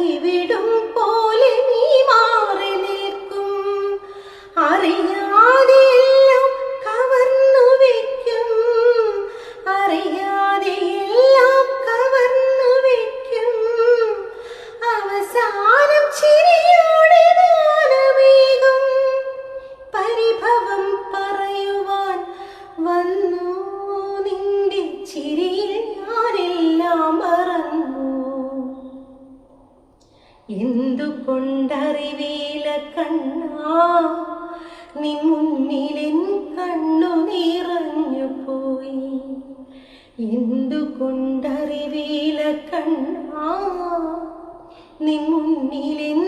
കൈവിടും പോലെ നീ മാറി നിൽക്കും. അറിയാതെയെല്ലാം കവർന്നു വെക്കും, അറിയാതെയെല്ലാം കവർന്നു വെക്കും. അവസാനം ചിരിയോടെ നാണമേകും. പരിഭവം പറയുവാൻ വന്നു നിന്റെ ചിരിയിൽ ഞാനെല്ലാം മറന്നു. എന്തുകൊണ്ടറിവീല കണ്ണാ നിൻ മുന്നിലെൻ കണ്ണു നിറഞ്ഞു പോയി. എന്തുകൊണ്ടറിവീല കണ്ണാ നിൻ മുന്നിലെൻ